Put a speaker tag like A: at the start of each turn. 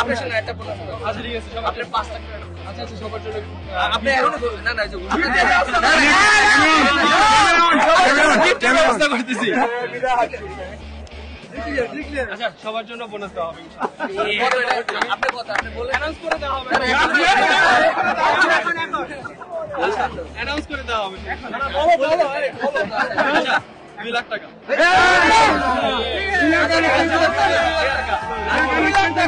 A: আপনার সাথে একটা প্রশ্ন। আচ্ছা ঠিক আছে, আপনি 5 লাখ টাকা। আচ্ছা আচ্ছা, সবার জন্য আপনি এখনো না না যে ব্যবস্থা করতেছি। আচ্ছা, সবার জন্য বোনাস দেওয়া হবে আপনি কথা আপনি বলে অ্যানাউন্স করে দেওয়া হবে। আচ্ছা, অ্যানাউন্স করে দেওয়া হবে। আচ্ছা, 2 লাখ টাকা। আচ্ছা 2 লাখ টাকা।